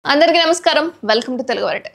అందరికీ నమస్కారం. Welcome to Telugu world.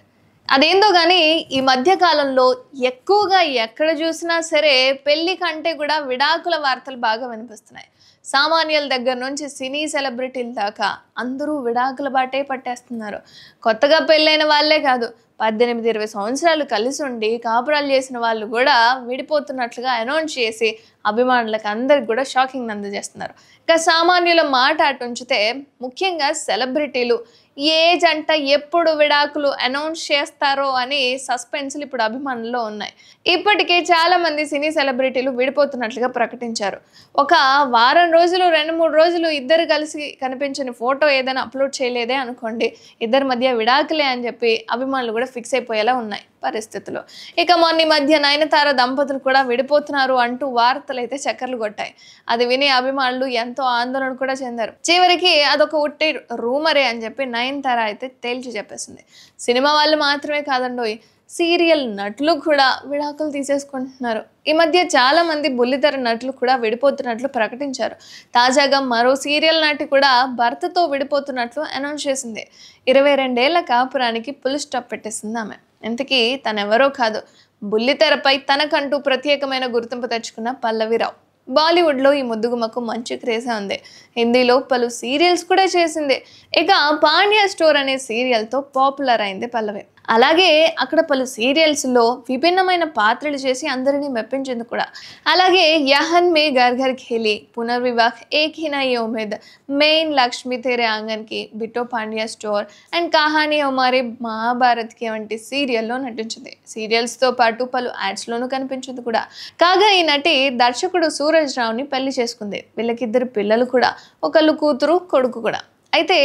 అదేందో గానీ ఈ మధ్య కాలంలో ఎక్కువగా ఎక్కడ చూసినా సరే పెళ్లి కంటే కూడా విడాకుల వార్తలు బాగా వినిపిస్తున్నాయి. సామాన్యుల దగ్గర నుంచి సినీ సెలబ్రిటీల దాకా అందరూ విడాకుల బాటే పట్టేస్తున్నారు. కొత్తగా పెళ్ళైన వాళ్ళే కాదు, 18, 20 సంవత్సరాలు కలిసి ఉండి కాపురాలు చేసిన వాళ్ళు కూడా విడిపోతున్నట్లుగా అనౌన్స్ చేసి అభిమానులకు అందరికి కూడా షాకింగ్ అందజేస్తున్నారు. ఇక సామాన్యుల మాట అటుంచితే ముఖ్యంగా సెలబ్రిటీలు ఏ జంట ఎప్పుడు విడాకులు అనౌన్స్ చేస్తారో అని సస్పెన్స్‌లు ఇప్పుడు అభిమానుల్లో ఉన్నాయి. ఇప్పటికే చాలా మంది సినీ సెలబ్రిటీలు విడిపోతున్నట్లుగా ప్రకటించారు. ఒక వారం రోజులు, 2, 3 రోజులు ఇద్దరు కలిసి కనిపించని ఫోటో ఏదైనా అప్‌లోడ్ చేయలేదే అనుకోండి, ఇద్దరి మధ్య విడాకులే అని చెప్పి అభిమానులు కూడా ఫిక్స్ అయిపోయేలా ఉన్నాయి పరిస్థితులు. ఇక మొన్న ఈ మధ్య నయనతార దంపతులు కూడా విడిపోతున్నారు అంటూ వార్తలైతే చక్కర్లు కొట్టాయి. అది విని అభిమానులు ఎంతో ఆందోళన కూడా చెందారు. చివరికి అదొక ఉట్టి రూమరే అని చెప్పి నయనతార అయితే తేల్చి చెప్పేసింది. సినిమా వాళ్ళు మాత్రమే కాదండోయ్, సీరియల్ నటులు కూడా విడాకులు తీసేసుకుంటున్నారు. ఈ మధ్య చాలా మంది బుల్లితెర నటులు కూడా విడిపోతున్నట్లు ప్రకటించారు. తాజాగా మరో సీరియల్ నటి కూడా భర్తతో విడిపోతున్నట్లు అనౌన్స్ చేసింది. 22 ఏళ్ల కాపురానికి ఫుల్ స్టాప్ పెట్టేసింది ఆమె. ఇంతకీ తనెవరో కాదు, బుల్లితెరపై తనకంటూ ప్రత్యేకమైన గుర్తింపు తెచ్చుకున్న పల్లవిరావు. బాలీవుడ్లో ఈ ముద్దుగుమ్మకు మంచి క్రేజే ఉంది. హిందీలో పలు సీరియల్స్ కూడా చేసింది. ఇక పాండ్యా స్టోర్ అనే సీరియల్తో పాపులర్ అయింది పల్లవి. అలాగే అక్కడ పలు సీరియల్స్లో విభిన్నమైన పాత్రలు చేసి అందరినీ మెప్పించింది కూడా. అలాగే యహన్ మే ఘర్ ఘర్ ఖేలి, పునర్వివాహ్, ఏక్ హీ నయీ ఉమ్మీద్, మెయిన్ లక్ష్మి తేరే ఆంగన్కి, బిట్టో పాండ్యా స్టోర్ అండ్ కహానీ హమారే మహాభారత్కి వంటి సీరియల్లో నటించింది. సీరియల్స్తో పాటు పలు యాడ్స్లోనూ కనిపించింది కూడా. కాగా ఈ నటి దర్శకుడు సూరజ్ రావుని పెళ్లి చేసుకుంది. వీళ్ళకిద్దరు పిల్లలు కూడా, ఒకళ్ళు కూతురు, కొడుకు కూడా. అయితే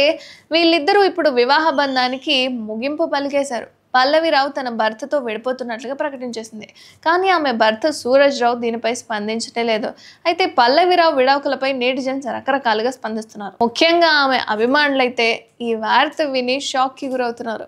వీళ్ళిద్దరూ ఇప్పుడు వివాహ బంధానికి ముగింపు పలికేశారు. పల్లవిరావు తన భర్తతో విడిపోతున్నట్లుగా ప్రకటించేసింది. కానీ ఆమె భర్త సూరజ్ రావు దీనిపై స్పందించటే లేదు. అయితే పల్లవిరావు విడాకులపై నెటిజన్స్ రకరకాలుగా స్పందిస్తున్నారు. ముఖ్యంగా ఆమె అభిమానులైతే ఈ వార్త విని షాక్కి గురవుతున్నారు.